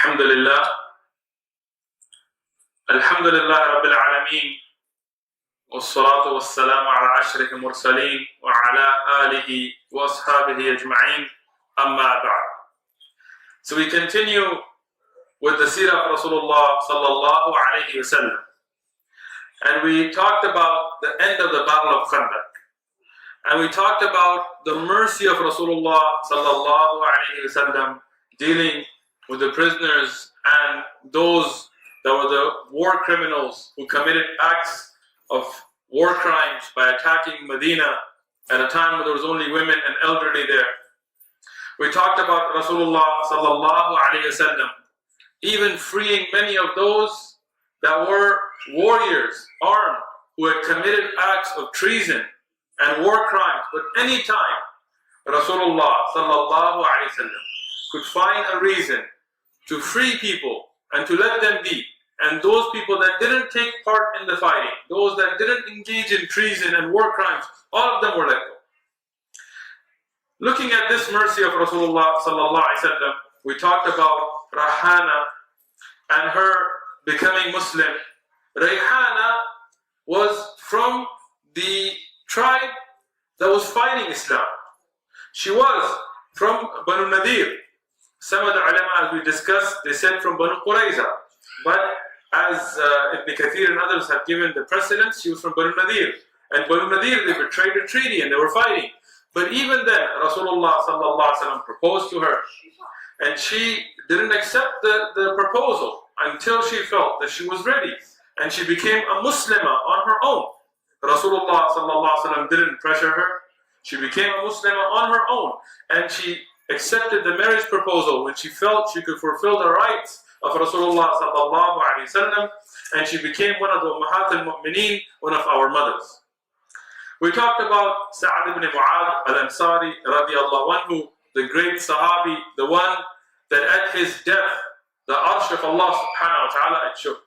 الحمد لله الحمد لله رب العالمين والصلاة والسلام على أشرف المرسلين وعلى آله وأصحابه أجمعين أما بعد. So we continue with the Seerat of Rasulullah sallallahu alayhi wa sallam. And we talked about the end of the Battle of Khandaq. And we talked about the mercy of Rasulullah sallallahu alayhi wa sallam dealing with the prisoners and those that were the war criminals who committed acts of war crimes by attacking Medina at a time when there was only women and elderly there. We talked about Rasulullah sallallahu alayhi wa sallam even freeing many of those that were warriors, armed, who had committed acts of treason and war crimes. But any time Rasulullah sallallahu alayhi wa sallam could find a reason to free people and to let them be, and those people that didn't take part in the fighting, those that didn't engage in treason and war crimes, all of them were let go. Looking at this mercy of Rasulullah sallallahu alaihi wasallam, we talked about Rayhana and her becoming Muslim. Rayhana was from the tribe that was fighting Islam. She was from Banu Nadir. Some of the ulama, as we discussed, they said from Banu Qurayza. But as Ibn Kathir and others have given the precedence, she was from Banu Nadir. And Banu Nadir, they betrayed a treaty and they were fighting. But even then, Rasulullah sallallahu alaihi wasallam proposed to her. And she didn't accept the proposal until she felt that she was ready. And she became a Muslimah on her own. Rasulullah sallallahu alaihi wasallam didn't pressure her. She became a Muslimah on her own. And she accepted the marriage proposal when she felt she could fulfill the rights of Rasulullah sallallahu alaihi wasallam, and she became one of the Ummahat al-Mu'mineen, one of our mothers. We talked about Sa'd ibn Mu'adh al-Ansari radiyallahu anhu, the great Sahabi, the one that at his death, the arsh of Allah subhanahu wa ta'ala it shook.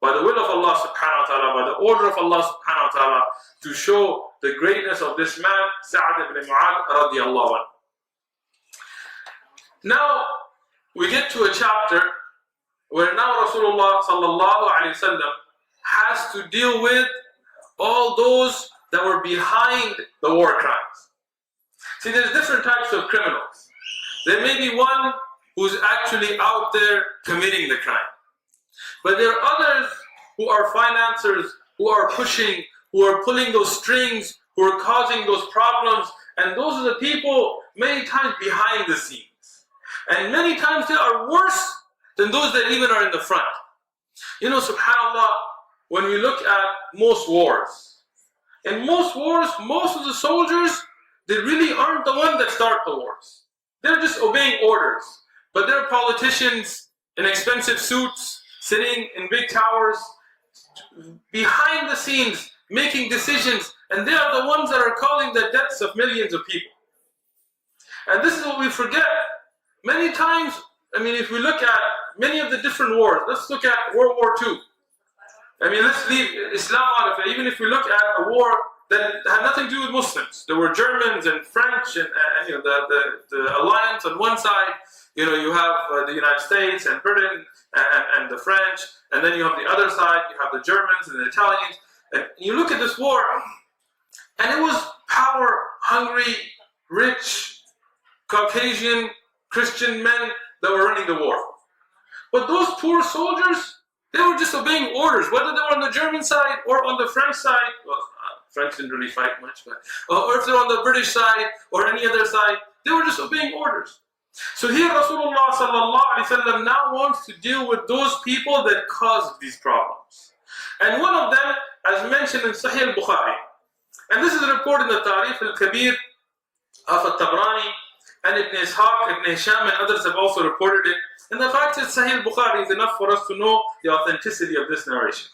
By the will of Allah subhanahu wa ta'ala, by the order of Allah subhanahu wa ta'ala, to show the greatness of this man, Sa'd ibn Mu'adh radiyallahu anhu. Now we get to a chapter where now Rasulullah sallallahu alaihi wasallam has to deal with all those that were behind the war crimes. See, there's different types of criminals. There may be one who's actually out there committing the crime. But there are others who are financiers, who are pushing, who are pulling those strings, who are causing those problems, and those are the people many times behind the scenes. And many times they are worse than those that even are in the front. You know, subhanAllah, when we look at most wars, in most wars, most of the soldiers, they really aren't the ones that start the wars. They're just obeying orders. But they're politicians in expensive suits, sitting in big towers, behind the scenes, making decisions, and they are the ones that are causing the deaths of millions of people. And this is what we forget. Many times, I mean, if we look at many of the different wars, let's look at World War II. I mean, let's leave Islam out of it. Even if we look at a war that had nothing to do with Muslims, there were Germans and French and you know, the alliance on one side. You know, you have the United States and Britain and the French, and then you have the other side. You have the Germans and the Italians. And you look at this war, and it was power-hungry, rich, Caucasian, Christian men that were running the war. But those poor soldiers, they were just obeying orders, whether they were on the German side or on the French side. Well, French didn't really fight much, but or if they're on the British side or any other side, they were just obeying orders. So here Rasulullah sallallahu alaihi wasallam now wants to deal with those people that caused these problems. And one of them, as mentioned in Sahih al-Bukhari, and this is a report in the Tarikh al-Kabir of al-Tabrani, and Ibn Ishaq, Ibn Hisham, and others have also reported it. And the fact that Sahih al-Bukhari is enough for us to know the authenticity of this narration.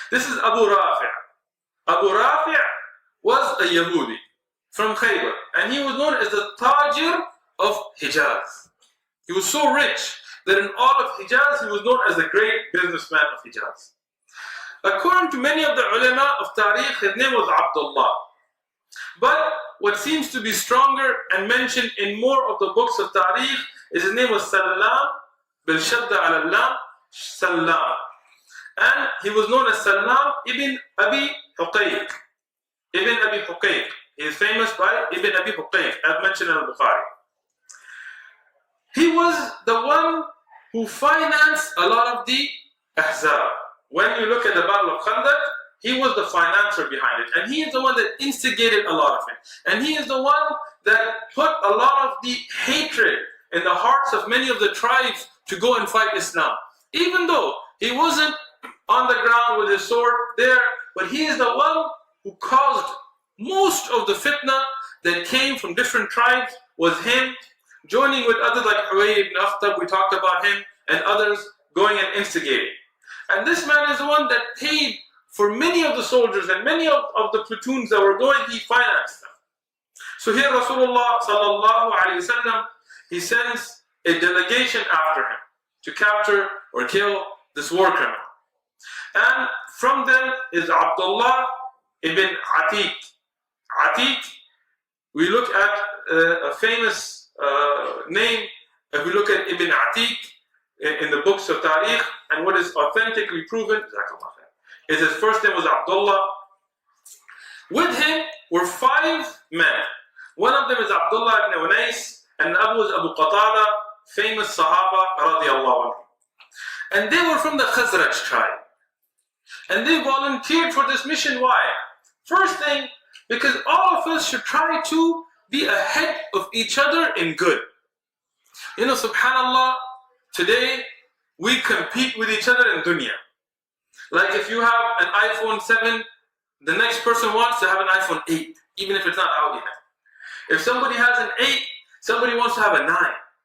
This is Abu Rafi'. Abu Rafi' was a Yahudi from Khaybar, and he was known as the Tajir of Hijaz. He was so rich that in all of Hijaz, he was known as the great businessman of Hijaz. According to many of the ulama of Tariq, his name was Abdullah. But what seems to be stronger and mentioned in more of the books of Tariq is his name was Salam بالشد على اللام, سلام. And he was known as Salam ibn Abi Huqayq. Ibn Abi Huqayq. He is famous by Ibn Abi Huqayq, as mentioned in Al-Bukhari. He was the one who financed a lot of the Ahzab. When you look at the Battle of Khandaq, he was the financer behind it. And he is the one that instigated a lot of it. And he is the one that put a lot of the hatred in the hearts of many of the tribes to go and fight Islam. Even though he wasn't on the ground with his sword there, but he is the one who caused most of the fitna that came from different tribes. Was him joining with others like 𝐻uwayd ibn Akhtab, we talked about him, and others going and instigating. And this man is the one that paid for many of the soldiers and many of the platoons that were going, he financed them. So here Rasulullah sallallahu alayhi wasallam, he sends a delegation after him to capture or kill this war criminal. And from them is Abdullah ibn Atik. Atik, we look at a famous name. If we look at Ibn Atik in the books of Tariq, and what is authentically proven is his first name was Abdullah. With him were 5 men. One of them is Abdullah ibn Unais, and the other was Abu Qatada, famous Sahaba radiallahu anhu. And they were from the Khazraj tribe. And they volunteered for this mission. Why? First thing, because all of us should try to be ahead of each other in good. You know, subhanallah, today we compete with each other in dunya. Like if you have an iPhone 7, the next person wants to have an iPhone 8, even if it's not out yet. If somebody has an 8, somebody wants to have a 9.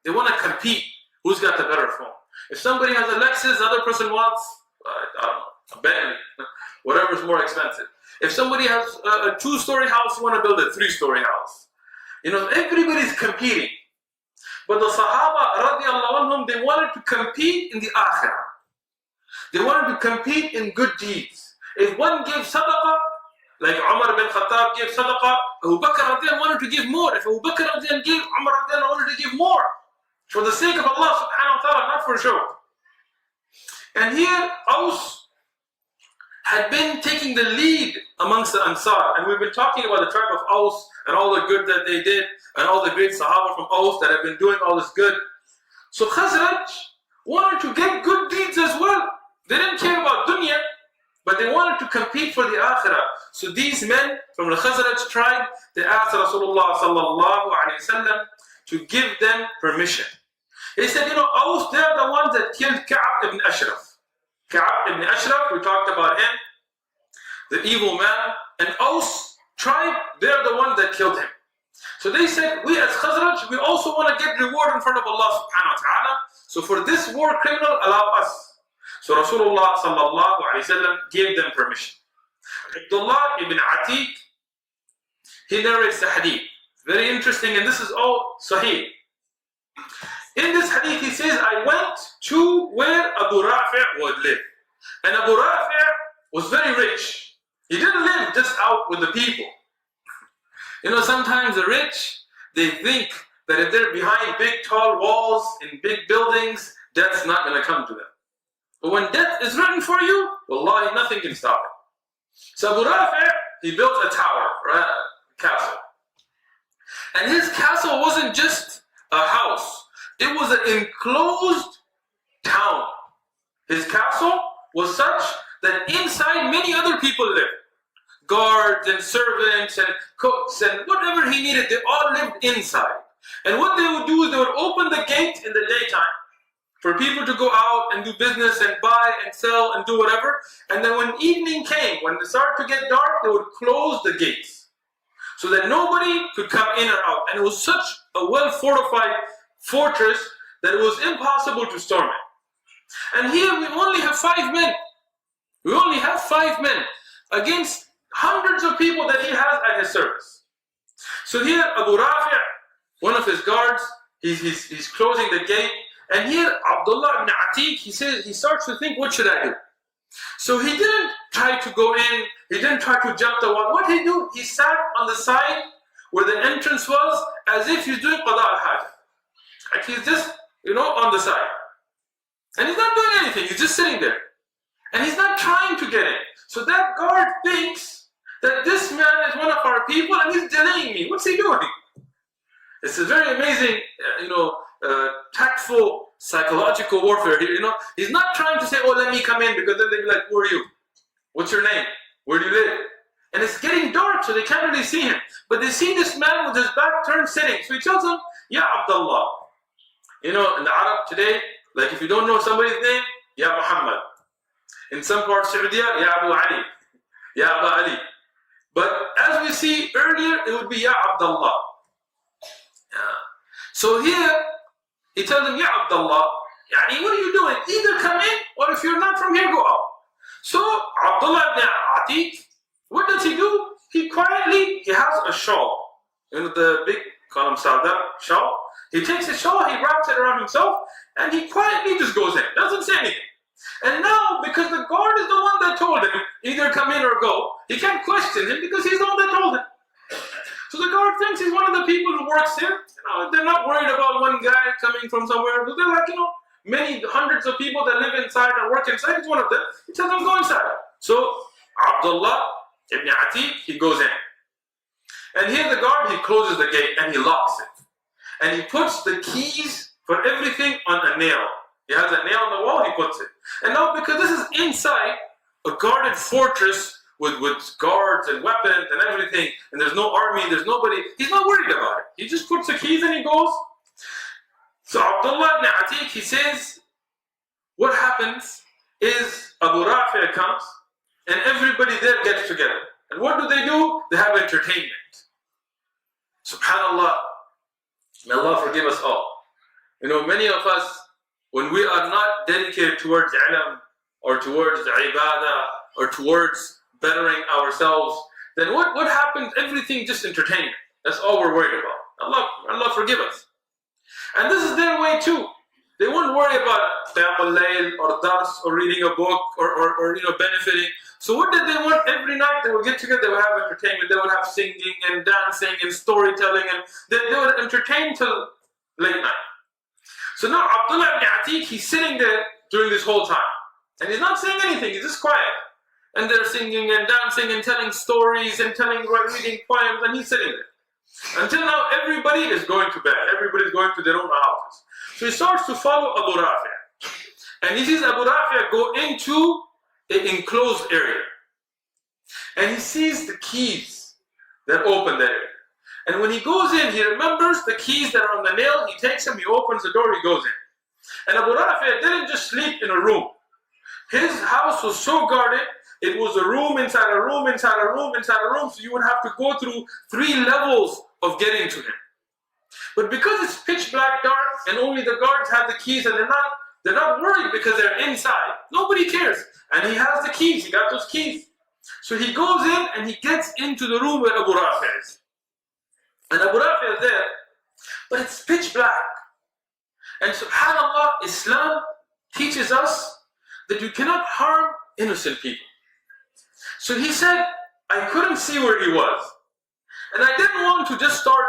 They want to compete who's got the better phone. If somebody has a Lexus, the other person wants, I don't know, a Bentley, whatever's more expensive. If somebody has a 2-story house, you want to build a 3-story house. You know, everybody's competing. But the Sahaba radiallahu anhum, they wanted to compete in the akhirah. They wanted to compete in good deeds. If one gave sadaqah, like Umar bin Khattab gave sadaqah, Abu Bakr radiallahu wanted to give more. If Abu Bakr radiallahu gave, Umar radiallahu wanted to give more. For the sake of Allah subhanahu wa ta'ala, not for show. And here, Aus had been taking the lead amongst the Ansar. And we've been talking about the tribe of Aus and all the good that they did, and all the great Sahaba from Aus that have been doing all this good. So Khazraj wanted to get good deeds as well. They didn't care about dunya, but they wanted to compete for the akhirah. So these men from the Khazraj tribe, they asked Rasulullah sallallahu alayhi wasallam to give them permission. They said, you know, Aus, they're the ones that killed Ka'b ibn Ashraf. Ka'b ibn Ashraf, we talked about him, the evil man. And Aus tribe, they're the ones that killed him. So they said, we as Khazraj, we also want to get reward in front of Allah subhanahu wa ta'ala. So for this war criminal, allow us. So Rasulullah sallallahu alayhi wasallam gave them permission. Abdullah ibn Atik, he narrates the hadith. Very interesting, and this is all sahih. In this hadith, he says, I went to where Abu Rafi' would live. And Abu Rafi' was very rich. He didn't live just out with the people. You know, sometimes the rich, they think that if they're behind big tall walls in big buildings, death's not going to come to them. But when death is written for you, wallahi, nothing can stop it. So Abu Rafi', he built a tower, right? A castle. And his castle wasn't just a house. It was an enclosed town. His castle was such that inside many other people lived. Guards and servants and cooks and whatever he needed, they all lived inside. And what they would do is they would open the gate in the daytime for people to go out and do business and buy and sell and do whatever. And then when evening came, when it started to get dark, they would close the gates so that nobody could come in or out. And it was such a well-fortified fortress that it was impossible to storm it. And here we only have 5 men. We only have 5 men against hundreds of people that he has at his service. So here Abu Rafi', one of his guards, he's closing the gate. And here Abdullah ibn Atik, he says, he starts to think, what should I do? So he didn't try to go in, he didn't try to jump the wall. What he do? He sat on the side where the entrance was, as if he's doing qada al-hajj. Like he's just, on the side. And he's not doing anything, he's just sitting there. And he's not trying to get in. So that guard thinks that this man is one of our people and he's delaying me. What's he doing? It's a very amazing, tactful psychological warfare here. He's not trying to say, oh, let me come in, because then they'll be like, who are you? What's your name? Where do you live? And it's getting dark, so they can't really see him. But they see this man with his back turned sitting. So he tells them, Ya Abdullah. In the Arab today, like if you don't know somebody's name, Ya Muhammad. In some parts of Saudi, Ya Abu Ali. Ya Abu Ali. But as we see earlier, it would be Ya Abdullah. So here, he tells them, Ya Abdullah, Yani, what are you doing? Either come in, or if you're not from here, go out. So Abdullah ibn Atik, what does he do? He has a shawl. The big kalam sadar shawl. He takes his shawl, he wraps it around himself, and he quietly just goes in. Doesn't say anything. And now, because the guard is the one that told him, either come in or go, he can't question him because he's the one that told him. So the guard thinks he's one of the people who works here. They're not worried about one guy coming from somewhere. They're like, many hundreds of people that live inside and work inside. He's one of them. He tells them, go inside. So Abdullah ibn Atik, he goes in. And here the guard, he closes the gate and he locks it. And he puts the keys for everything on a nail. He has a nail on the wall, he puts it. And now, because this is inside a guarded fortress with guards and weapons and everything, and there's no army, there's nobody, he's not worried about it. He just puts the keys and he goes. So Abdullah ibn Atik, he says, what happens is Abu Rafi comes and everybody there gets together. And what do? They have entertainment. SubhanAllah, may Allah forgive us all. Many of us, when we are not dedicated towards ilm or towards ibadah or towards bettering ourselves, then what happens? Everything just entertainment. That's all we're worried about. Allah forgive us. And this is their way too. They wouldn't worry about Qiyam al-Layl or dars or reading a book or benefiting. So what did they want? Every night they would get together, they would have entertainment, they would have singing and dancing and storytelling, and they would entertain till late night. So now Abdullah ibn Atik, he's sitting there during this whole time. And he's not saying anything, he's just quiet. And they're singing and dancing and telling stories and reading poems, and he's sitting there. Until now, everybody is going to bed. Everybody's going to their own houses. So he starts to follow Abu Rafi. And he sees Abu Rafi go into an enclosed area. And he sees the keys that open that area. And when he goes in, he remembers the keys that are on the nail. He takes them, he opens the door, he goes in. And Abu Rafi didn't just sleep in a room. His house was so guarded, it was a room inside a room inside a room inside a room, so you would have to go through 3 levels of getting to him. But because it's pitch black dark and only the guards have the keys and they're not worried because they're inside, nobody cares. And he has the keys, he got those keys. So he goes in and he gets into the room where Abu Rafi is. And Abu Rafi is there, but it's pitch black. And subhanAllah, Islam teaches us that you cannot harm innocent people. So he said, I couldn't see where he was. And I didn't want to just start,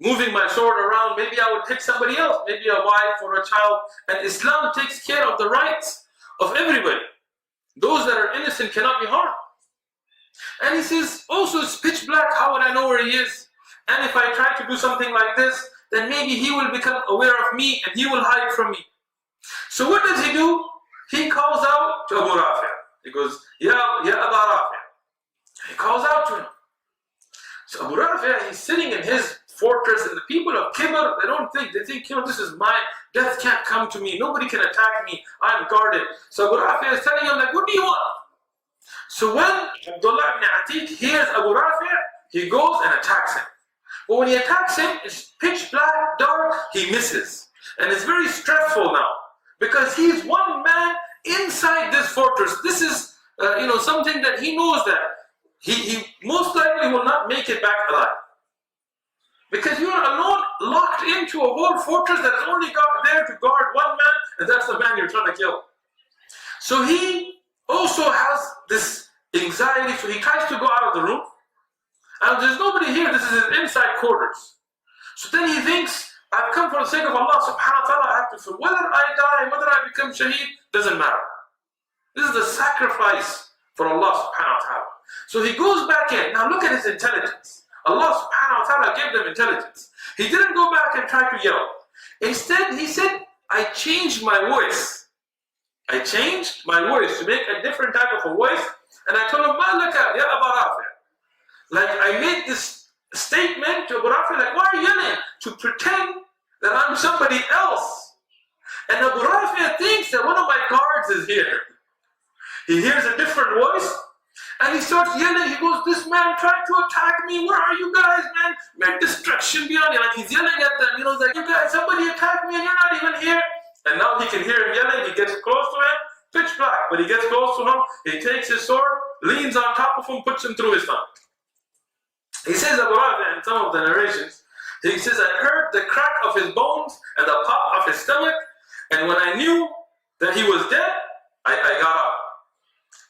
moving my sword around. Maybe I would pick somebody else, maybe a wife or a child. And Islam takes care of the rights of everybody. Those that are innocent cannot be harmed. And he says, also it's pitch black, how would I know where he is? And if I try to do something like this, then maybe he will become aware of me and he will hide from me. So what does he do? He calls out to Abu Rafi. He goes, Ya Abu Rafi. He calls out to him. So Abu Rafi, he's sitting in his fortress, and the people of Kibr, they think, this is mine. Death can't come to me. Nobody can attack me. I'm guarded. So Abu Rafi is telling him, what do you want? So when Abdullah ibn Atik hears Abu Rafi, he goes and attacks him. But when he attacks him, it's pitch black, dark, he misses. And it's very stressful now, because he's one man inside this fortress. This is, something that he knows that he most likely will not make it back alive. Because you are alone, locked into a whole fortress that is only there to guard one man, and that's the man you're trying to kill. So he also has this anxiety, so he tries to go out of the room. And there's nobody here, this is his inside quarters. So then he thinks, I've come for the sake of Allah subhanahu wa ta'ala. I have to fulfill. Whether I die, whether I become shaheed, doesn't matter. This is the sacrifice for Allah subhanahu wa ta'ala. So he goes back in. Now look at his intelligence. Allah subhanahu wa ta'ala gave them intelligence. He didn't go back and try to yell. Instead, he said, I changed my voice. I changed my voice to make a different type of a voice. And I told him, Ma laka ya Aba Rafi'. Like I made this statement to Abu Rafi', like, why are you yelling? To pretend that I'm somebody else. And Abu Rafi' thinks that one of my guards is here. He hears a different voice and he starts yelling. He goes, this man tried to attack me. Where are you guys, man? Man, destruction beyond you. Like he's yelling at them. You know, like, you guys, somebody attacked me and you're not even here. And now he can hear him yelling. He gets close to him, pitch black. But he gets close to him. He takes his sword, leans on top of him, puts him through his tongue. He says, Abu Rafi' in some of the narrations, he says, I heard the crack of his bones and the pop of his stomach. And when I knew that he was dead, I got up.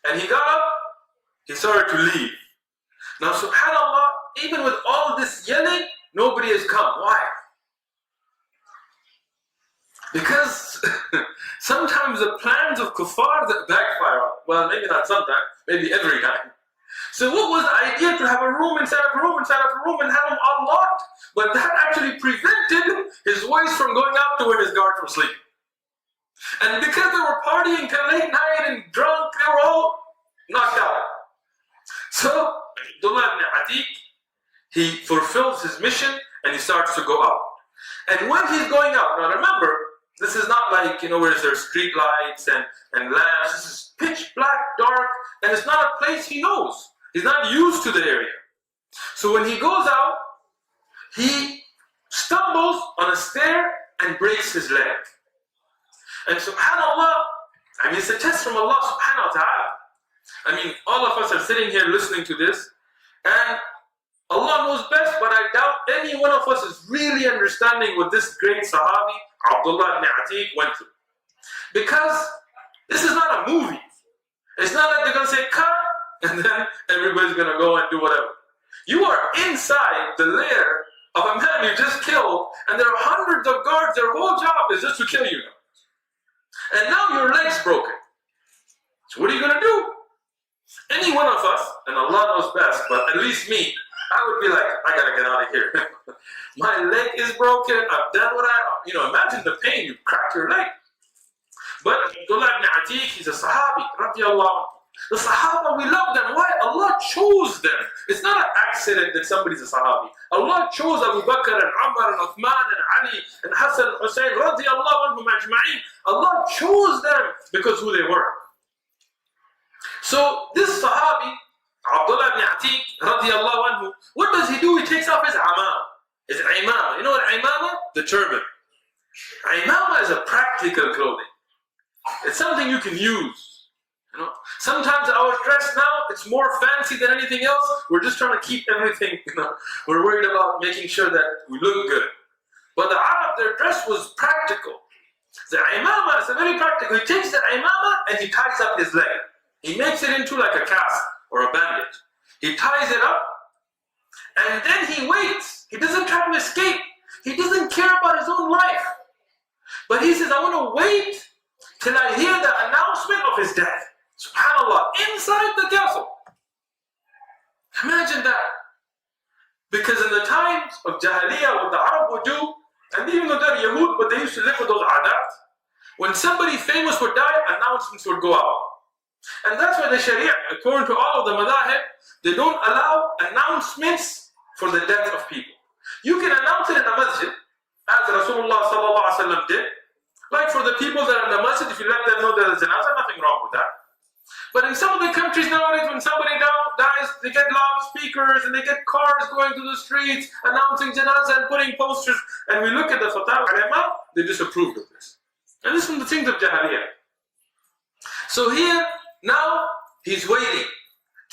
And he got up, he started to leave. Now, subhanAllah, even with all this yelling, nobody has come. Why? Because sometimes the plans of kuffar that backfire on. Well, maybe not sometimes, maybe every time. So what was the idea to have a room inside of a room inside of a room and have them unlocked? But that actually prevented his voice from going out to where his guards were sleeping. And because they were partying till late night and drunk, they were all knocked out. So Abdullah ibn Atik, he fulfills his mission and he starts to go out. And when he's going out, now remember, this is not like, you know, where there's street lights and lamps. This is pitch black, dark, and it's not a place he knows. He's not used to the area. So when he goes out, he stumbles on a stair and breaks his leg. And subhanAllah, I mean, it's a test from Allah subhanahu wa ta'ala. I mean, all of us are sitting here listening to this, and Allah knows best, but I doubt any one of us is really understanding what this great Sahabi, Abdullah ibn Atik, went through. Because this is not a movie. It's not like they're going to say, cut, and then everybody's going to go and do whatever. You are inside the lair of a man you just killed, and there are hundreds of guards, their whole job is just to kill you now. And now your leg's broken. So what are you going to do? Any one of us, and Allah knows best, but at least me, I would be like, I got to get out of here. My leg is broken, I've done what imagine the pain, you crack your leg. But Abdullah ibn Atik, he's a Sahabi, radiallahu anhu. The Sahaba, we love them. Why? Allah chose them. It's not an accident that somebody's a Sahabi. Allah chose Abu Bakr and Umar and Uthman and Ali and Hassan and Hussein, radiallahu anhum ajma'in. Allah chose them because who they were. So this Sahabi, Abdullah ibn Atik, radiallahu anhu, what does he do? He takes off his imama. His imama. You know what imama? The turban. Imama is a practical clothing. It's something you can use. You know, sometimes our dress now, it's more fancy than anything else. We're just trying to keep everything, we're worried about making sure that we look good. But the Arab, their dress was practical. The imama is very practical. He takes the imama and he ties up his leg. He makes it into like a cast or a bandage. He ties it up and then he waits. He doesn't try to escape. He doesn't care about his own life. But he says, I want to wait till I hear the announcement of his death. SubhanAllah, inside the castle. Imagine that. Because in the times of Jahiliyyah, what the Arab would do, and even though they're Yahud, but they used to live with those adat, when somebody famous would die, announcements would go out. And that's why the Sharia, according to all of the madahib, they don't allow announcements for the death of people. You can announce it in a masjid, as Rasulullah sallallahu alaihi wasallam did. Like for the people that are in the masjid, if you let them know there's janazah, nothing wrong with that. But in some of the countries nowadays, when somebody dies, they get loudspeakers and they get cars going through the streets, announcing janazah and putting posters. And we look at the Fatawa ulama, they disapproved of this. And this is from the things of Jahiliyyah. So here, now, he's waiting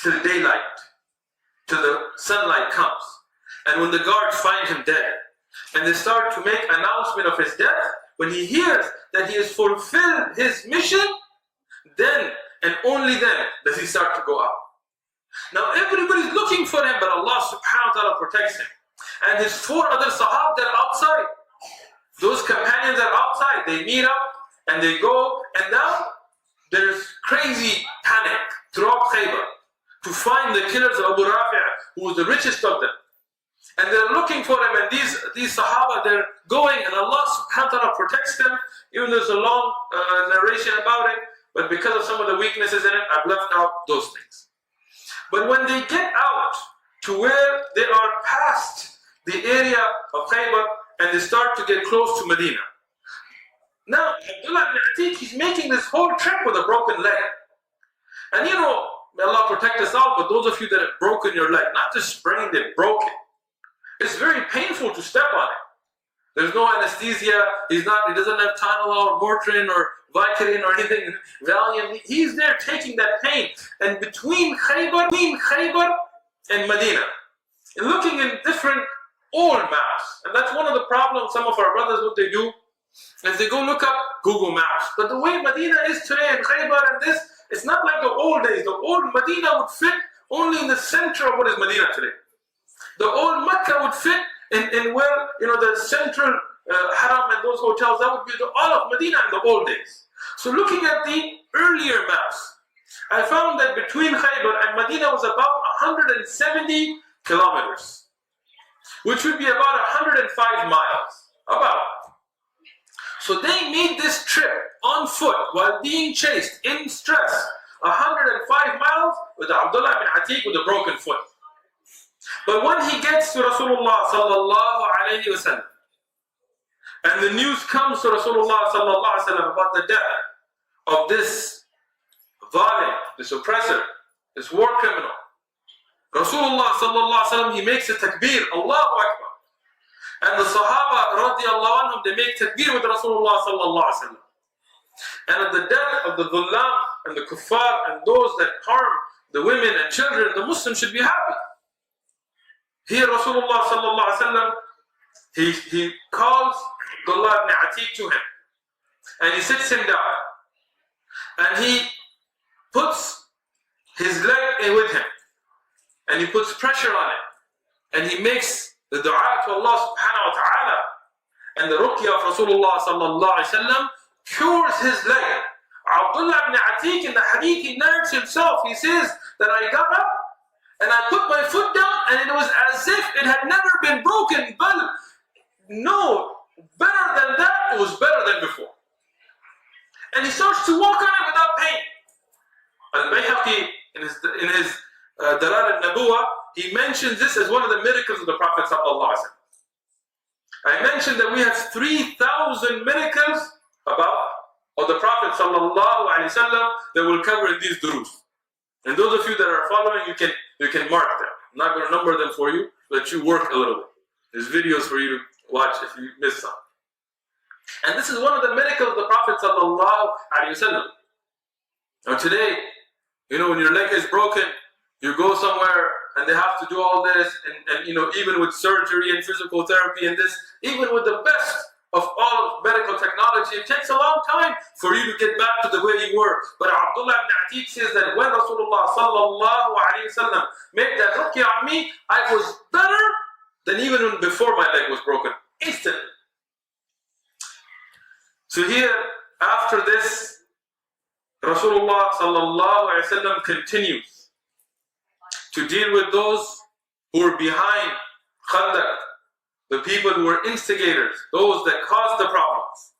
till daylight, till the sunlight comes. And when the guards find him dead, and they start to make announcement of his death, when he hears that he has fulfilled his mission, then and only then does he start to go out. Now everybody's looking for him, but Allah subhanahu wa ta'ala protects him. And his 4 other sahab, they're outside. Those companions are outside, they meet up and they go, and now there's crazy panic throughout Khaybar to find the killers of Abu Rafi', who was the richest of them. And they're looking for him, and these Sahaba, they're going, and Allah subhanahu wa ta'ala protects them. Even there's a long narration about it, but because of some of the weaknesses in it, I've left out those things. But when they get out to where they are past the area of Khaybar, and they start to get close to Medina. Now, Abdullah ibn Atik, he's making this whole trip with a broken leg. And you know, may Allah protect us all, but those of you that have broken your leg, not just sprained it, broken. It's very painful to step on it. There's no anesthesia, he doesn't have Tylenol or Motrin or Vicodin or anything, Valium. He's there taking that pain. And between Khaybar and Medina, and looking in different old maps. And that's one of the problems some of our brothers, what they do, is they go look up Google Maps. But the way Medina is today and Khaybar and this, it's not like the old days. The old Medina would fit only in the center of what is Medina today. The old Mecca would fit in where, you know, the central Haram and those hotels, that would be all of Medina in the old days. So looking at the earlier maps, I found that between Khaybar and Medina was about 170 kilometers, which would be about 105 miles, about. So they made this trip on foot while being chased in stress, 105 miles with Abdullah ibn Atik with a broken foot. But when he gets to Rasulullah sallallahu alayhi wasallam, and the news comes to Rasulullah sallallahu alayhi wasallam about the death of this zalim, this oppressor, this war criminal, Rasulullah sallallahu alayhi wasallam, he makes a takbir, Allahu Akbar. And the Sahaba radiallahu anhum, they make takbir with Rasulullah sallallahu alayhi wasallam. And at the death of the dhullam and the kuffar and those that harm the women and children, the Muslims should be happy. Here Rasulullah sallallahu alayhi wasallam, he calls Abdullah ibn Atik to him, and he sits him down, and he puts his leg with him, and he puts pressure on it, and he makes the dua to Allah subhanahu wa ta'ala, and the ruqya of Rasulullah sallallahu alayhi wasallam cures his leg. Abdullah ibn Atik, in the hadith, he narrates himself, he says that I got up and I put my foot down and it was as if it had never been broken, but no, better than that, it was better than before. And he starts to walk on it without pain. Al-Bayhaqi, in his Dalal al-Nabuwa, he mentions this as one of the miracles of the Prophet sallallahu alaihi wasallam. I mentioned that we have 3,000 miracles of the Prophet sallallahu alaihi wasallam that we'll cover in these durus. And those of you that are following, you can mark them. I'm not going to number them for you, let you work a little bit. There's videos for you to watch if you miss some. And this is one of the miracles of the Prophet sallallahu alaihi wasallam. Now today, you know, when your leg is broken, you go somewhere and they have to do all this, and you know, even with surgery and physical therapy and this, even with the best of all medical technology, it takes a long time for you to get back to the way you were. But Abdullah ibn Atik says that when Rasulullah sallallahu alaihi wasallam made that ruqya on me, I was better than even when before my leg was broken, instantly. So here, after this, Rasulullah sallallahu alaihi wasallam continues to deal with those who are behind Khandaq, the people who were instigators, those that caused the problems.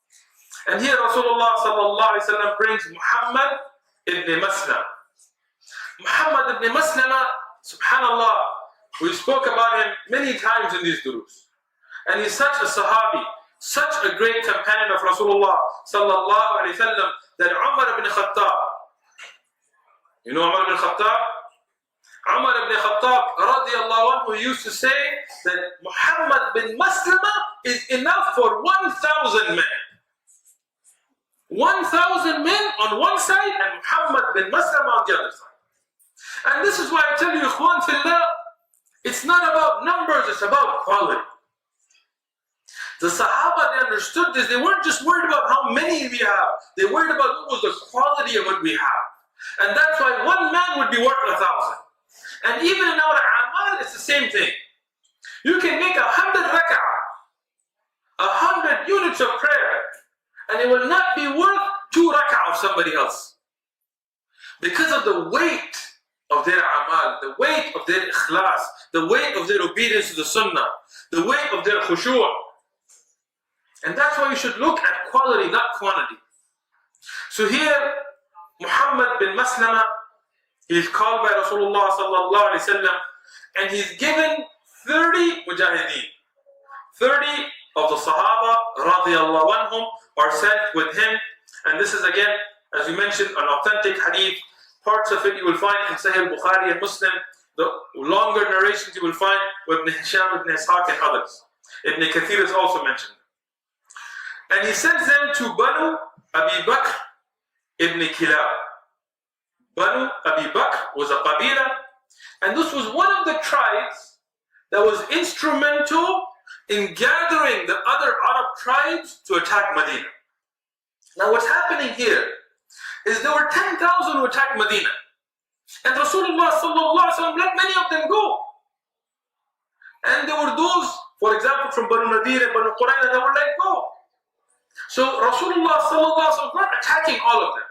And here Rasulullah sallallahu alaihi wasallam brings Muhammad ibn Maslama. Muhammad ibn Maslama, subhanallah, we spoke about him many times in these durus. And he's such a sahabi, such a great companion of Rasulullah sallallahu alaihi wasallam, that Umar ibn Khattab, you know Umar ibn Khattab? Umar ibn Khattab radiallahu anhu used to say that Muhammad bin Maslama is enough for 1,000 men. 1,000 men on one side and Muhammad bin Maslama on the other side. And this is why I tell you, ikhwan fillah, it's not about numbers, it's about quality. The Sahaba, they understood this. They weren't just worried about how many we have. They worried about what was the quality of what we have. And that's why one man would be worth 1,000. And even in our amal, it's the same thing. You can make 100 rak'ah 100 units of prayer, and it will not be worth 2 rak'ah of somebody else. Because of the weight of their amal, the weight of their ikhlas, the weight of their obedience to the sunnah, the weight of their khushu'. And that's why you should look at quality, not quantity. So here, Muhammad bin Maslama, he's called by Rasulullah sallallahu alaihi wasallam, and he's given 30 mujahideen. 30 of the Sahaba radiyallahu anhum are sent with him. And this is again, as we mentioned, an authentic hadith. Parts of it you will find in Sahih Bukhari and Muslim. The longer narrations you will find with Ibn Hisham, Ibn Ishaq and others. Ibn Kathir is also mentioned. And he sends them to Banu Abi Bakr ibn Kilab. Banu Abi Bakr was a qabila, and this was one of the tribes that was instrumental in gathering the other Arab tribes to attack Medina. Now what's happening here is there were 10,000 who attacked Medina, and Rasulullah sallallahu alaihi wasallam let many of them go. And there were those, for example, from Banu Nadir and Banu Qurayza that were let go. So Rasulullah sallallahu alaihi wasallam was not attacking all of them,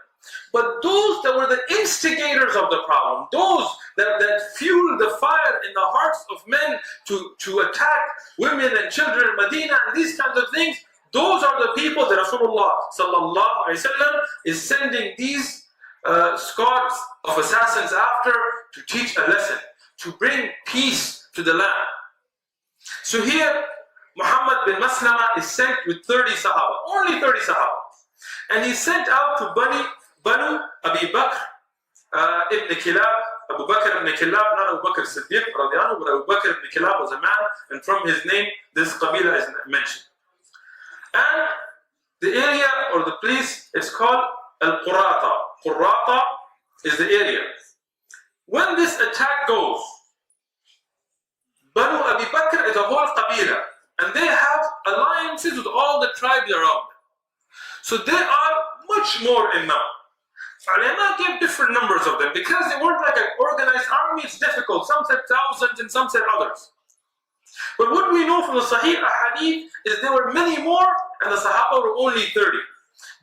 but those that were the instigators of the problem, those that fueled the fire in the hearts of men to attack women and children in Medina and these kinds of things, those are the people that Rasulullah sallallahu alaihi wasallam is sending these squads of assassins after to teach a lesson, to bring peace to the land. So here, Muhammad bin Maslama is sent with 30 Sahaba, only 30 Sahaba. And he's sent out to Banu Abi Bakr ibn Kilab, Abu Bakr ibn Kilab, not Abu Bakr Siddiq, but Abu Bakr ibn Kilab was a man, and from his name, this qabila is mentioned. And the area or the place is called Al-Qurata. Qurata is the area. When this attack goes, Banu Abi Bakr is a whole qabila, and they have alliances with all the tribes around them. So they are much more in number. Ulama gave different numbers of them because they weren't like an organized army. It's difficult. Some said thousands and some said others. But what we know from the Sahih Hadith is there were many more, and the Sahaba were only 30.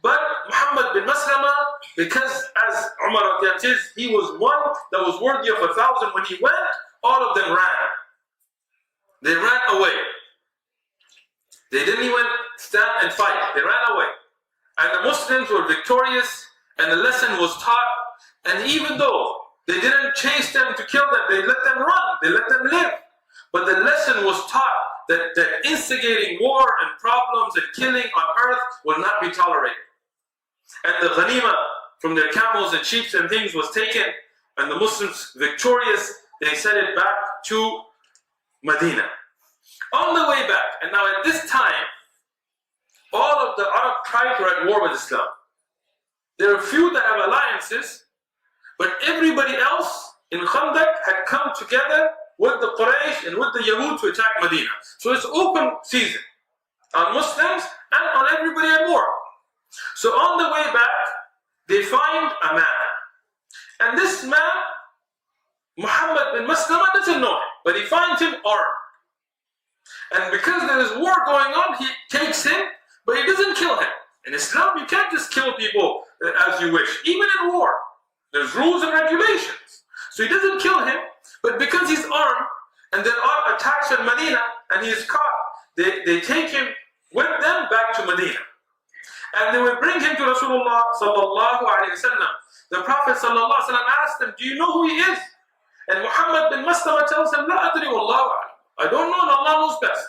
But Muhammad bin Maslama, because as Umar says, he was one that was worthy of 1,000. When he went, all of them ran. They ran away. They didn't even stand and fight. They ran away. And the Muslims were victorious, and the lesson was taught. And even though they didn't chase them to kill them, they let them run, they let them live. But the lesson was taught that instigating war and problems and killing on earth will not be tolerated. And the ghanima from their camels and sheep and things was taken, and the Muslims victorious, they sent it back to Medina. On the way back, and now at this time, all of the Arab tribes were at war with Islam. There are few that have alliances, but everybody else in Khandaq had come together with the Quraysh and with the Yahud to attack Medina. So it's open season on Muslims and on everybody at war. So on the way back, they find a man. And this man, Muhammad bin Maslama, doesn't know him, but he finds him armed. And because there is war going on, he takes him, but he doesn't kill him. In Islam, you can't just kill people as you wish, even in war. There's rules and regulations. So he doesn't kill him, but because he's armed, and there are attacks in Medina, and he is caught, they take him with them back to Medina. And they will bring him to Rasulullah sallallahu alaihi wasallam. The Prophet sallallahu alaihi wasallam asked them, do you know who he is? And Muhammad bin Maslama tells him, La adri wallahu a'lam. I don't know, and Allah knows best.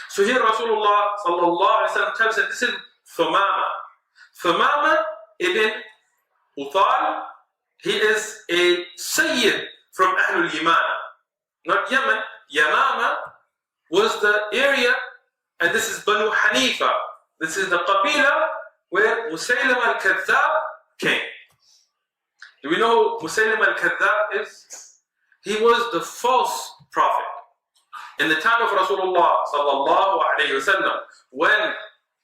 So here Rasulullah sallallahu alaihi wasallam tells him, this is Thumama. Thumama ibn Uthal. He is a Sayyid from Ahlul Yamama. Not Yemen. Yamama was the area, and this is Banu Hanifa. This is the Qabila where Musaylim al-Kadhdhab came. Do we know who Musaylim al-Kadhdhab is? He was the false prophet. In the time of Rasulullah sallallahu alayhi wasallam, when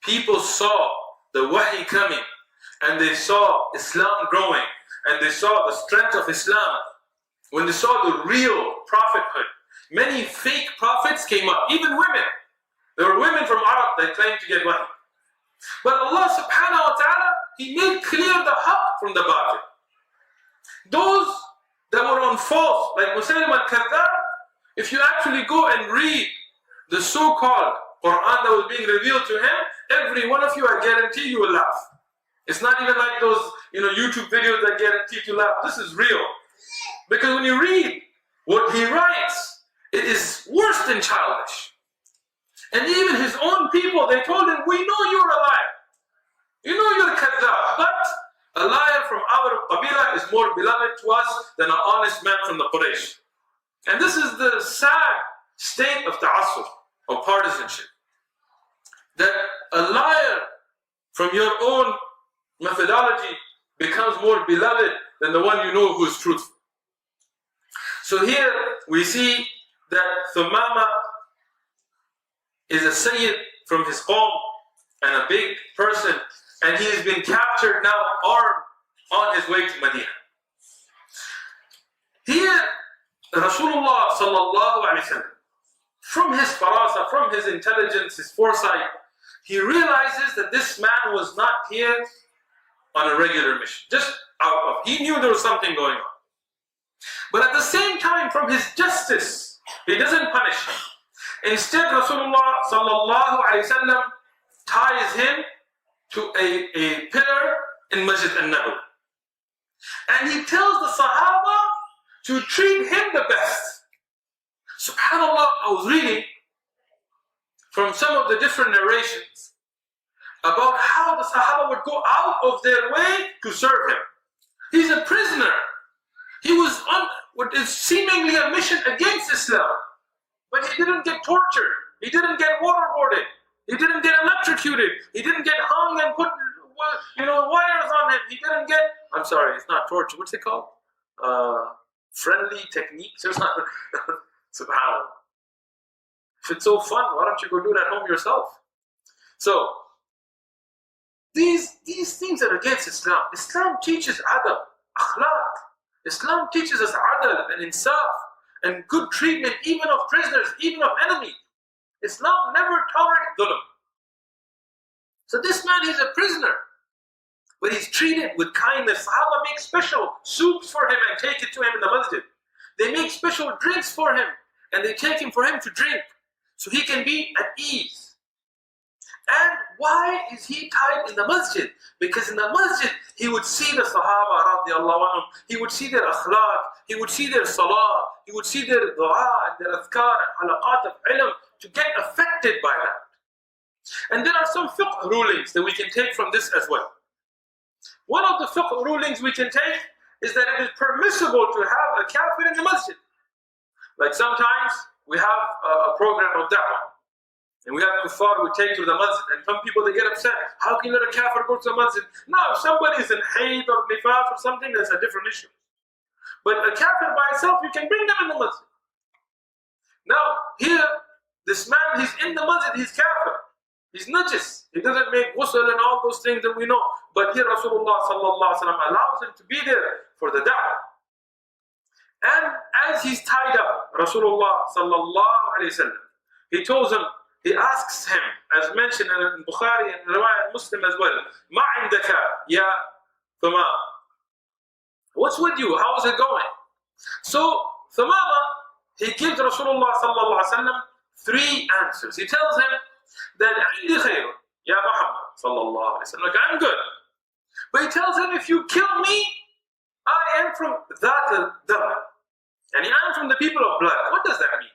people saw the wahi coming, and they saw Islam growing, and they saw the strength of Islam, when they saw the real prophethood, many fake prophets came up, even women. There were women from Arab that claimed to get wahi. But Allah subhanahu wa ta'ala, He made clear the haqq from the batil. Those that were on false, like 𝐭𝐭 �كذاب, if you actually go and read the so-called Quran that was being revealed to him, every one of you, I guarantee you will laugh. It's not even like those YouTube videos that guarantee to laugh. This is real. Because when you read what he writes, it is worse than childish. And even his own people, they told him, we know you're a liar. You know you're kadhab, but a liar from our qabila is more beloved to us than an honest man from the Quraysh. And this is the sad state of ta'assub, of partisanship. That a liar from your own methodology becomes more beloved than the one you know who is truthful. So here we see that Thumama is a Sayyid from his qawm and a big person, and he has been captured now armed on his way to Medina. Here Rasulullah sallallahu alaihi wasallam, from his farasa, from his intelligence, his foresight, he realizes that this man was not here on a regular mission. Just out of, he knew there was something going on. But at the same time, from his justice, he doesn't punish him. Instead, Rasulullah sallallahu alaihi wasallam ties him to a pillar in Masjid al-Nabawi. And he tells the Sahaba to treat him the best. SubhanAllah, I was reading from some of the different narrations about how the Sahaba would go out of their way to serve him. He's a prisoner. He was on what is seemingly a mission against Islam, but he didn't get tortured. He didn't get waterboarded. He didn't get electrocuted. He didn't get hung and put wires on him. He didn't get, I'm sorry, it's not torture. What's it called? Friendly techniques or something. SubhanAllah. If it's so fun, why don't you go do it at home yourself? So, these things are against Islam. Islam teaches adab, akhlaq. Islam teaches us adal and insaf and good treatment even of prisoners, even of enemies. Islam never tolerated dhulm. So this man, he's a prisoner, but he's treated with kindness. Sahaba make special soups for him and take it to him in the masjid. They make special drinks for him and they take him for him to drink so he can be at ease. And why is he tied in the masjid? Because in the masjid, he would see the Sahaba radiallahu anhum, he would see their akhlaq, he would see their salah, he would see their dua and their adhkar and halaqat of ilm to get affected by that. And there are some fiqh rulings that we can take from this as well. One of the fiqh rulings we can take is that it is permissible to have a kafir in the masjid. Like sometimes we have a program of da'wah. And we have kuffar we take to the masjid, and some people they get upset. How can you let a kafir go to the masjid? No, if somebody is in hayd or nifaq or something, that's a different issue. But a kafir by itself, you can bring them in the masjid. Now, here, this man, he's in the masjid, he's kafir. He's najis. He doesn't make ghusl and all those things that we know. But here Rasulullah sallallahu alaihi wasallam allows him to be there for the da'wah. And as he's tied up, Rasulullah sallallahu alaihi wasallam, he asks him, as mentioned in Bukhari and Riwayat Muslim as well, مَا عِنْدَكَ يَا Thumama? What's with you? How is it going? So Thumama, he gives Rasulullah sallallahu alaihi wasallam 3 answers. He tells him that عِنْدِ خَيْرٌ يَا Muhammad sallallahu alaihi wasallam. Like, I'm good. But he tells him, if you kill me, I am from that dam. And I am from the people of blood. What does that mean?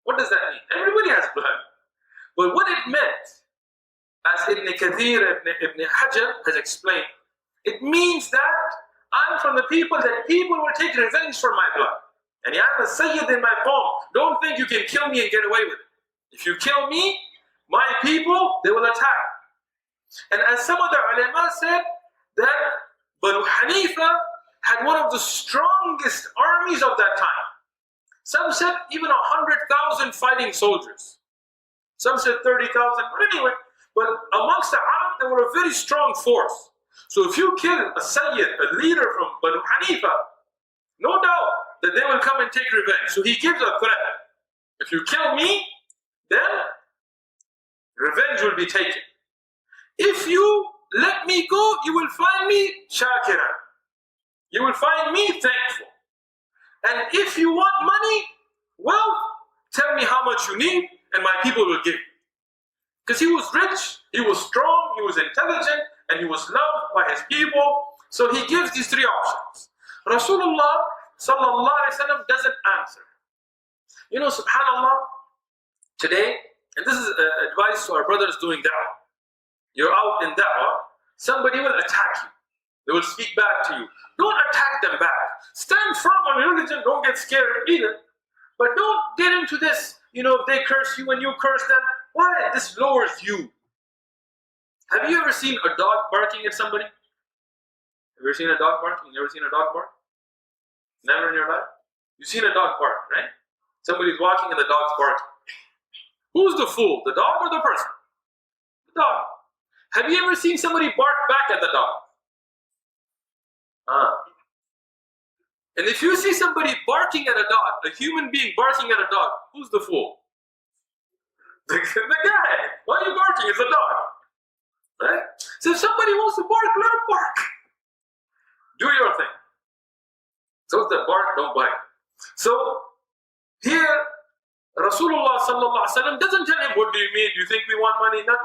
What does that mean? Everybody has blood. But what it meant, as Ibn Kathir, Ibn Hajar has explained, it means that I'm from the people that people will take revenge for my blood. And I'm a Sayyid in my qawm. Don't think you can kill me and get away with it. If you kill me, my people, they will attack. And as some of the ulama said, that Banu Hanifa had one of the strongest armies of that time. Some said even 100,000 fighting soldiers. Some said 30,000, but anyway. But amongst the Arab, they were a very strong force. So if you kill a Sayyid, a leader from Banu Hanifa, no doubt that they will come and take revenge. So he gives a threat. If you kill me, then Revenge will be taken. If you let me go, you will find me shakira. You will find me thankful. And if you want money, well, tell me how much you need and my people will give you. Because he was rich, he was strong, he was intelligent, and he was loved by his people. So he gives these three options. Rasulullah sallallahu alaihi wasallam doesn't answer. You know, subhanallah, today, and this is advice to our brothers doing da'wah. You're out in da'wah, somebody will attack you. They will speak back to you. Don't attack them back. Stand firm on your religion, don't get scared either. But don't get into this, you know, if they curse you and you curse them, why? This lowers you. Have you ever seen a dog barking at somebody? Have you ever seen a dog barking? You ever seen a dog bark? Never in your life? You've seen a dog bark, right? Somebody's walking and the dog's barking. Who's the fool, the dog or the person? The dog. Have you ever seen somebody bark back at the dog? And if you see somebody barking at a dog, a human being barking at a dog, who's the fool? The guy. Why are you barking? It's a dog. Right? So if somebody wants to bark, let him bark. Do your thing. So if they bark, don't bite. So here, Rasulullah sallallahu alaihi wasallam doesn't tell him, what do you mean? Do you think we want money? No,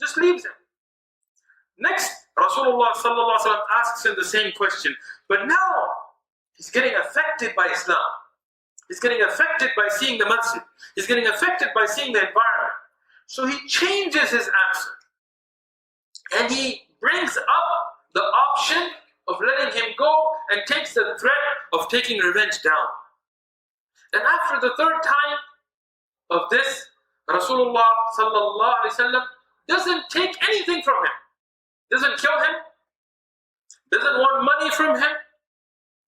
just leaves him. Next, Rasulullah sallallahu alaihi wasallam asks him the same question, but now he's getting affected by Islam. He's getting affected by seeing the masjid. He's getting affected by seeing the environment. So he changes his answer. And he brings up the option of letting him go and takes the threat of taking revenge down. And after the third time of this, Rasulullah sallallahu alaihi wasallam doesn't take anything from him. Doesn't kill him. Doesn't want money from him.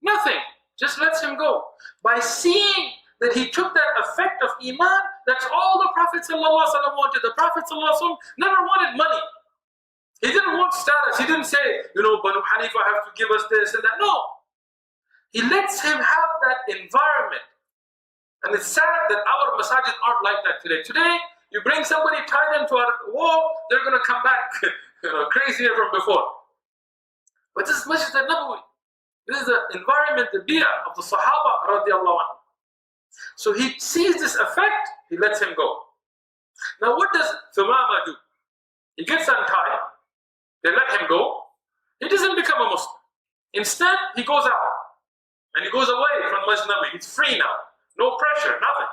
Nothing. Just lets him go. By seeing that he took that effect of Iman, that's all the Prophet ﷺ wanted. The Prophet ﷺ never wanted money. He didn't want status. He didn't say, you know, Banu Hanifa have to give us this and that. No. He lets him have that environment. And it's sad that our masajid aren't like that today. Today, you bring somebody, tie them to a wall, they're going to come back crazier from before. But this is Masjid al-Nabawi. This is the environment, the biyah of the Sahaba radiallahu anhu. So he sees this effect, he lets him go. Now what does Thumama do? He gets untied, they let him go. He doesn't become a Muslim. Instead, he goes out. And he goes away from Masjid Nabawi. He's free now. No pressure, nothing.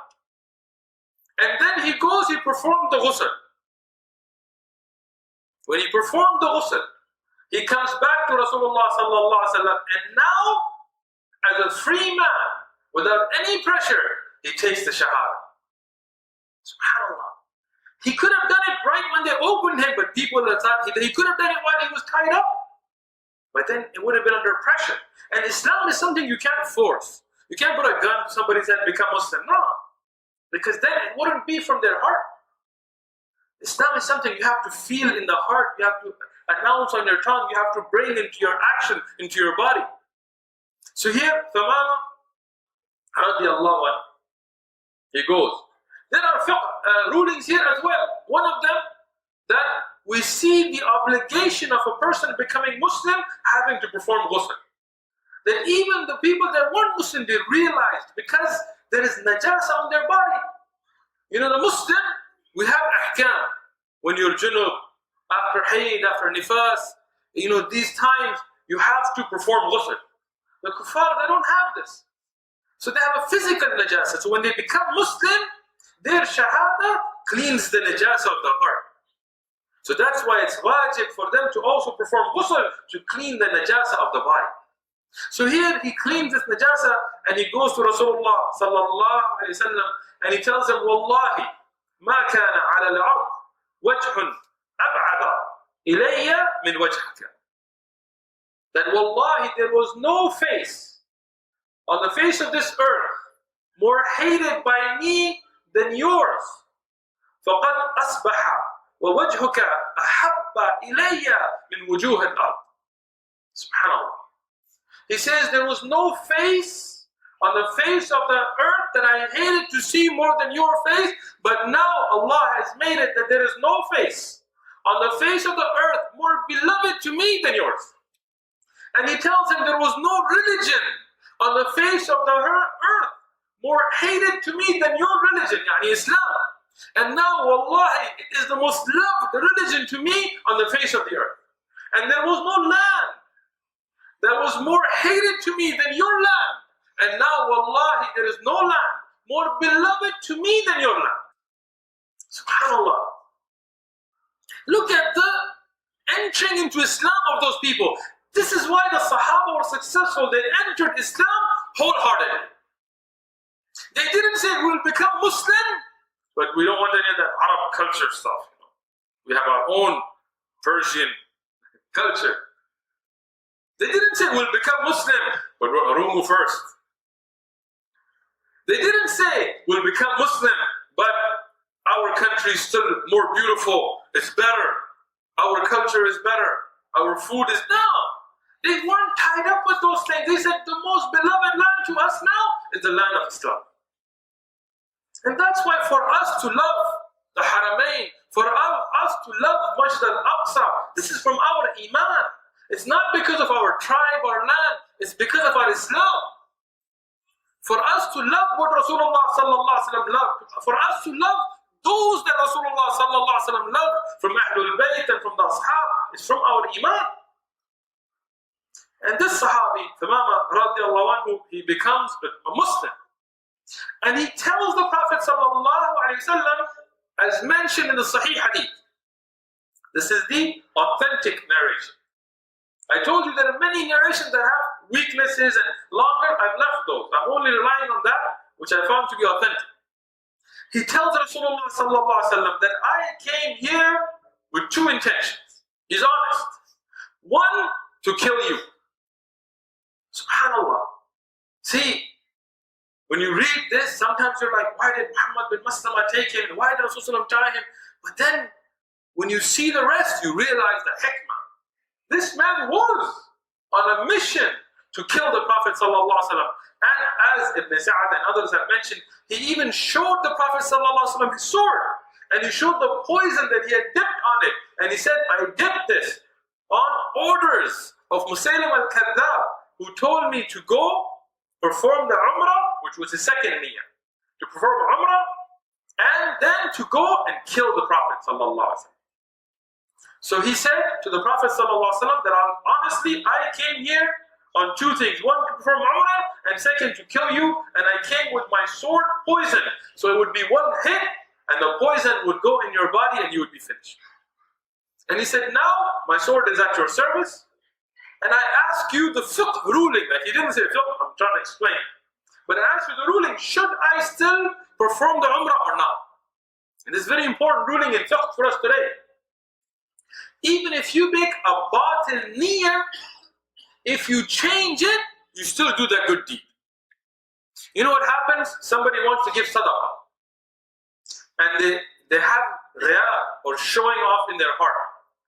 And then he goes, he performed the ghusl. When he performed the ghusl, he comes back to Rasulullah sallallahu alaihi wasallam, and now, as a free man, without any pressure, he takes the shahada. Subhanallah. He could have done it right when they opened him, but people thought he could have done it while he was tied up. But then it would have been under pressure. And Islam is something you can't force. You can't put a gun to somebody's head and become Muslim. No. Because then it wouldn't be from their heart. Islam is something you have to feel in the heart, you have to announce on your tongue, you have to bring into your action, into your body. So here, Thumama radiallahu anhu, he goes. There are rulings here as well. One of them, that we see the obligation of a person becoming Muslim having to perform ghusl. That even the people that weren't Muslim, they realized because there is najasa on their body. You know, the Muslim, we have ahkam. When you're junub, after hayd, after nifas, you know, these times you have to perform ghusl. The kuffar, they don't have this. So they have a physical najasa. So when they become Muslim, their shahada cleans the najasa of the heart. So that's why it's wajib for them to also perform ghusl to clean the najasa of the body. So here he cleans this najasa and he goes to Rasulullah sallallahu alayhi wa sallam and he tells him, Wallahi, ma kana ala al-ard wajhun ab'ada ilayya min wajhaka. That wallahi, there was no face on the face of this earth more hated by me than yours. فَقَدْ أَصْبَحَ وَوَجْهُكَ أَحَبَّ إِلَيَّ مِنْ وُجُوهِ الْأَرْضِ. Subhanallah. He says there was no face on the face of the earth that I hated to see more than your face, but now Allah has made it that there is no face on the face of the earth more beloved to me than yours. And he tells him there was no religion on the face of the earth more hated to me than your religion, yani Islam. And now, wallahi, it is the most loved religion to me on the face of the earth. And there was no land that was more hated to me than your land. And now, wallahi, there is no land more beloved to me than your land. SubhanAllah. Look at the entering into Islam of those people. This is why the Sahaba were successful. They entered Islam wholeheartedly. They didn't say we'll become Muslim, but we don't want any of that Arab culture stuff. We have our own Persian culture. They didn't say we'll become Muslim, but we'll Urumu first. They didn't say we'll become Muslim, but our country is still more beautiful, it's better, our culture is better, our food is... No! They weren't tied up with those things. They said the most beloved land to us now is the land of Islam. And that's why for us to love the Haramain, for us to love Masjid al-Aqsa, this is from our Iman. It's not because of our tribe or land, it's because of our Islam. For us to love what Rasulullah sallallahu alaihi wasallam loved, for us to love those that Rasulullah sallallahu alaihi wasallam loved from Ahlul Bayt and from the Ashab, it's from our Iman. And this Sahabi, Thumama radiallahu anhu, he becomes a Muslim. And he tells the Prophet sallallahu alaihi wasallam, as mentioned in the Sahih Hadith. This is the authentic narration. I told you there are many narrations that have weaknesses and longer. I've left those. I'm only relying on that which I found to be authentic. He tells Rasulullah sallallahu alaihi wasallam that I came here with two intentions. He's honest. One, to kill you. Subhanallah. See, when you read this, sometimes you're like, why did Muhammad bin Maslama take him? Why did Rasulullah tie him? But then, when you see the rest, you realize the hikmah. This man was on a mission to kill the Prophet sallallahu alaihi wasallam. And as Ibn Sa'ad and others have mentioned, he even showed the Prophet sallallahu alaihi wasallam his sword. And he showed the poison that he had dipped on it. And he said, I dipped this on orders of Musaylim al-Kadhdhab, who told me to go perform the Umrah, which was his second niyyah, to perform Umrah, and then to go and kill the Prophet sallallahu alaihi wasallam. So he said to the Prophet ﷺ that honestly, I came here on two things. One, to perform Umrah, and second, to kill you. And I came with my sword poison. So it would be one hit, and the poison would go in your body, and you would be finished. And he said, now, my sword is at your service, and I ask you the fiqh ruling. Like he didn't say fiqh, I'm trying to explain. But I ask you the ruling, should I still perform the Umrah or not? And this is very important ruling in fiqh for us today. Even if you make a batil niyyah, if you change it, you still do that good deed. You know what happens? Somebody wants to give sadaqah. And they have riyah, or showing off in their heart.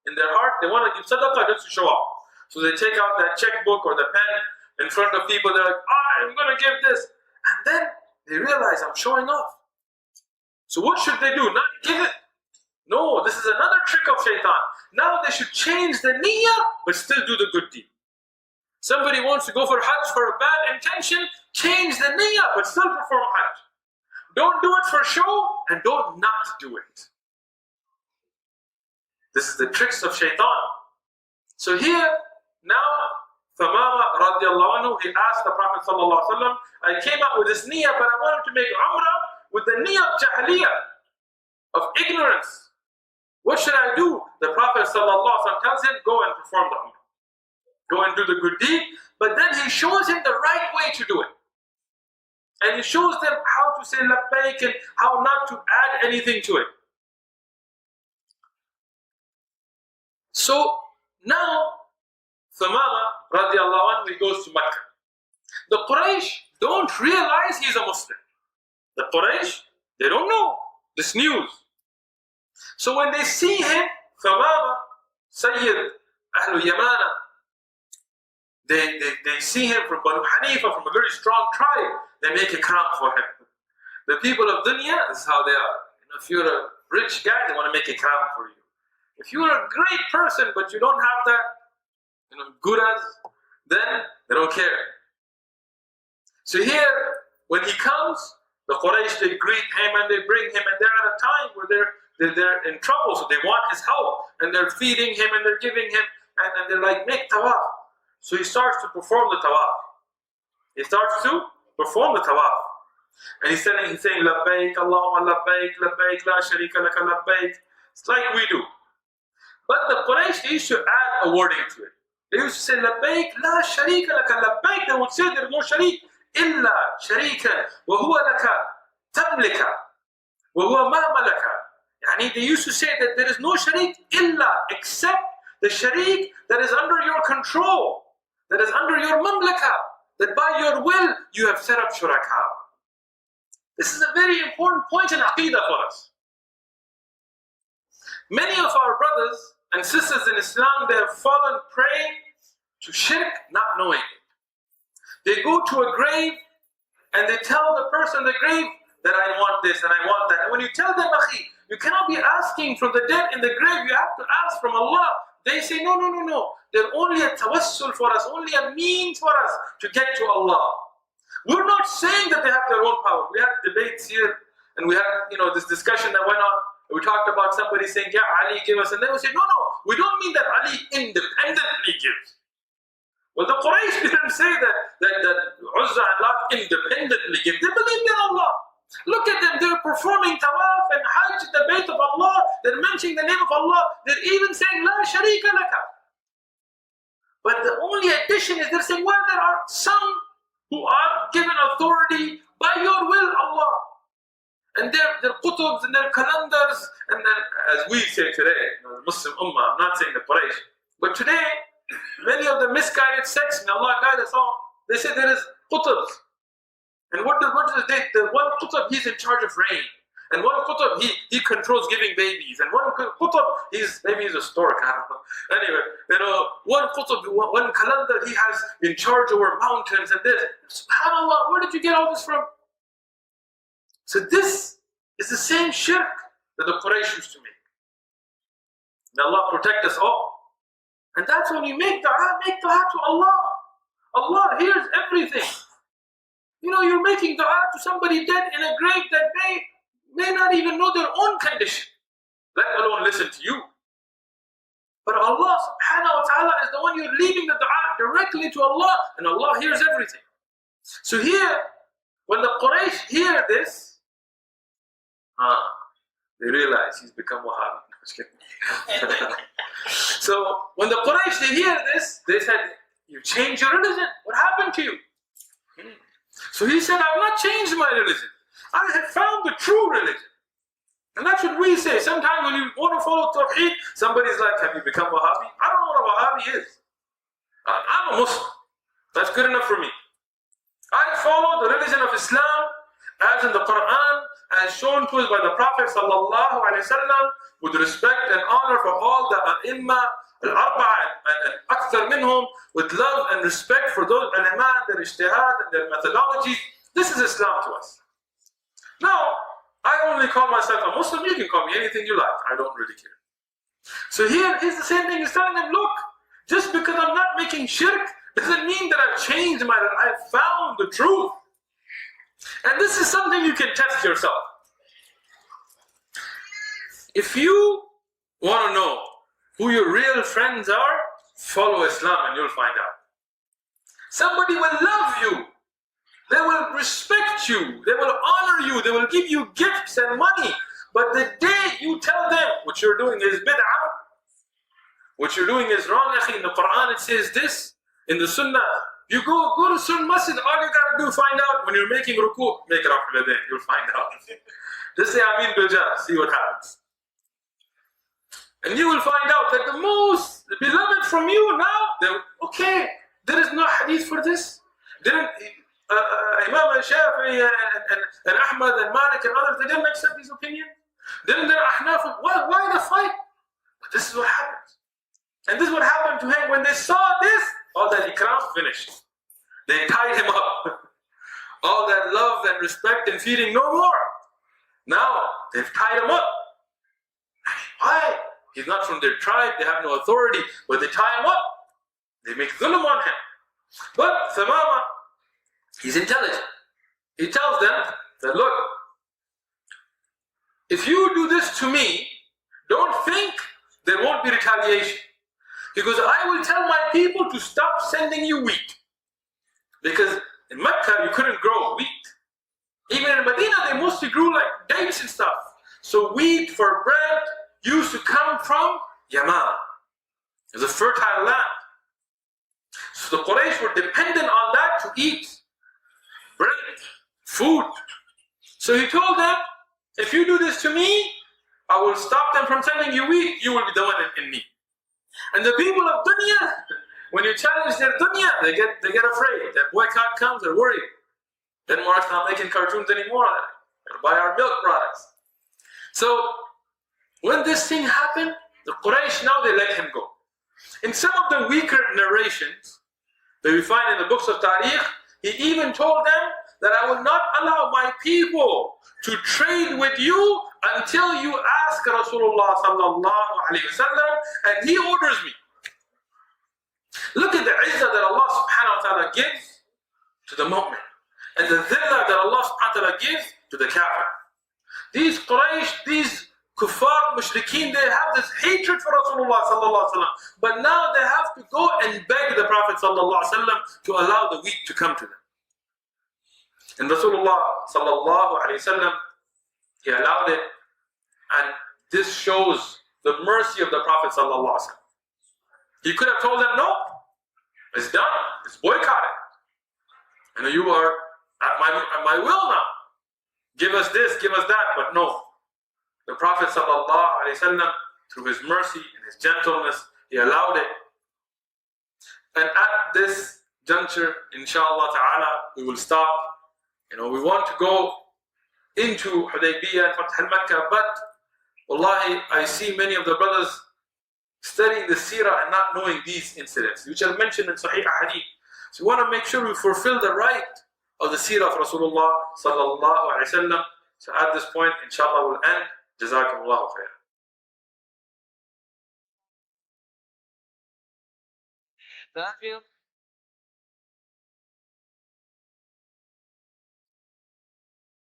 In their heart, they want to give sadaqah just to show off. So they take out that checkbook or the pen in front of people. They're like, I'm going to give this. And then they realize I'm showing off. So what should they do? Not give it. No, this is another trick of shaitan. Now they should change the niyyah, but still do the good deed. Somebody wants to go for Hajj for a bad intention, change the niyyah, but still perform Hajj. Don't do it for show, and don't not do it. This is the tricks of shaitan. So here, now, Thumama radiallahu anhu, he asked the Prophet sallallahu alaihi wasallam, I came out with this niyyah, but I wanted to make Umrah with the niyyah of jahiliyah, of ignorance. What should I do? The Prophet ﷺ tells him, go and perform the Umrah. Go and do the good deed. But then he shows him the right way to do it. And he shows them how to say labbaik and how not to add anything to it. So now, Thumama radiallahu anhu, he goes to Mecca. The Quraysh don't realize he's a Muslim. The Quraysh, they don't know this news. So when they see him, Thumama, Sayyid Ahlul Yamana, They see him from Banu Hanifa, from a very strong tribe. They make a crown for him. The people of dunya, this is how they are. If you're a rich guy, they want to make a crown for you. If you're a great person, but you don't have that, good as, then they don't care. So here, when he comes, the Quraysh, they greet him and they bring him, and they're at a time where they're in trouble, so they want his help, and they're feeding him and they're giving him, and they're like, make tawaf. So he starts to perform the tawaf. He starts to perform the tawaf. And he's saying, Labbaik, Allahumma labbaik, labbaik, la sharika laka labbaik. It's like we do. But the Quraysh, they used to add a wording to it. They used to say, Labbaik, la sharika laka labbaik. They would say there is no sharik. Illa sharika, wa huwa laka tamlika, wa huwa ma malaka. They used to say that there is no sharik illa, except the sharik that is under your control, that is under your mamlaka, that by your will you have set up shuraka. This is a very important point in aqeedah for us. Many of our brothers and sisters in Islam, they have fallen prey to shirk, not knowing it. They go to a grave and they tell the person in the grave that I want this and I want that. And when you tell them, akhi, you cannot be asking from the dead in the grave, you have to ask from Allah. They say, no. They're only a tawassul for us, only a means for us to get to Allah. We're not saying that they have their own power. We had debates here and we had this discussion that went on. We talked about somebody saying, yeah, Ali give us. And then we said, no, we don't mean that Ali independently gives. Well, the Quraysh didn't say that Uzza and Lat independently give. They believed in Allah. Look at them, they're performing tawaf and hajj, the Bayt of Allah. They're mentioning the name of Allah. They're even saying, La sharika laka. But the only addition is they're saying, well, there are some who are given authority by your will, Allah. And their qutubs and their calendars, and then, as we say today, the Muslim Ummah, I'm not saying the Quraysh, but today, many of the misguided sects, may Allah guide us all, they say there is qutubs. And what is it? The one qutub, he's in charge of rain. And one qutub, he controls giving babies. And one qutub, maybe he's a stork, I don't know. Anyway, one qutub, one calendar, he has in charge over mountains and this. SubhanAllah, where did you get all this from? So this is the same shirk that the Quraysh used to make. May Allah protect us all. And that's when you make dua to Allah. Allah hears everything. You're making dua to somebody dead in a grave that may not even know their own condition, let alone listen to you. But Allah subhanahu wa ta'ala is the one you're leaving the dua directly to Allah, and Allah hears everything. So here, when the Quraysh hear this, they realize he's become Wahhabi. So when the Quraysh, they hear this, they said, you changed your religion. What happened to you? So he said, I've not changed my religion. I have found the true religion. And that's what we say. Sometimes when you want to follow Tawheed, somebody's like, have you become Wahhabi? I don't know what a Wahhabi is. I'm a Muslim. That's good enough for me. I follow the religion of Islam as in the Quran, as shown to us by the Prophet sallallahu alaihi wasallam, with respect and honor for all the A'imma, al-Arba'a and akthar minhum, with love and respect for those ulama, their ijtihad and their methodology. This is Islam to us. Now, I only call myself a Muslim. You can call me anything you like. I don't really care. So here's the same thing. He's telling them, look, just because I'm not making shirk doesn't mean that I've changed my religion. I've found the truth. And this is something you can test yourself. If you want to know who your real friends are, follow Islam and you'll find out. Somebody will love you. They will respect you. They will honor you. They will give you gifts and money. But the day you tell them what you're doing is bid'ah, what you're doing is wrong, in the Quran it says this, in the Sunnah, you go to Sunnah Masjid, all you gotta do, find out when you're making ruku, make it after the day, you'll find out. Just say Ameen Bilja, see what happens. And you will find out that the most beloved from you now, okay, there is no hadith for this. Didn't Imam al-Shafi'i and Ahmad and Malik and others, they didn't accept his opinion? Didn't there Ahnaf? Why the fight? But this is what happens. And this is what happened to him when they saw this. all that ikram finished. They tied him up. All that love and respect and feeding, no more. Now they've tied him up. Why? He's not from their tribe, they have no authority, but they tie him up. They make dhulm on him. But Thumama, he's intelligent. He tells them that, look, if you do this to me, don't think there won't be retaliation. Because I will tell my people to stop sending you wheat. Because in Mecca, you couldn't grow wheat. Even in Medina, they mostly grew like dates and stuff. So wheat for bread used to come from Yaman. It was a fertile land. So the Quraysh were dependent on that to eat bread, food. So he told them, if you do this to me, I will stop them from sending you wheat, you will be the one in need. And the people of dunya, when you challenge their dunya, they get afraid. That boycott comes, they're worried. Denmark's not making cartoons anymore. They're buy our milk products. So when this thing happened, the Quraysh, now they let him go. In some of the weaker narrations that we find in the books of Tariq, he even told them that I will not allow my people to trade with you until you ask Rasulullah sallallahu alayhi wa sallam and he orders me. Look at the izzah that Allah subhanahu wa ta'ala gives to the mu'min and the dhillah that Allah subhanahu wa ta'ala gives to the kafir. These Quraysh, these kuffar, mushrikeen, they have this hatred for Rasulullah sallallahu alayhi wa sallam, but now they have to go and beg the Prophet sallallahu alayhi wa sallam to allow the wheat to come to them. And Rasulullah sallallahu alayhi wa sallam, he allowed it, and this shows the mercy of the Prophet sallallahu alayhi wa sallam. He could have told them, no, it's done, it's boycotted. And you are at my will now. Give us this, give us that, but no. The Prophet sallallahu alayhi wa sallam, through his mercy and his gentleness, he allowed it. And at this juncture, inshallah ta'ala, we will stop. We want to go into Hudaybiyah and Fath al-Makkah, but wallahi, I see many of the brothers studying the Seerah and not knowing these incidents, which are mentioned in Sahih Hadith. So we want to make sure we fulfill the right of the Seerah of Rasulullah sallallahu alayhi wa sallam. So at this point, inshallah, we'll end. Jazakumullahu khair. That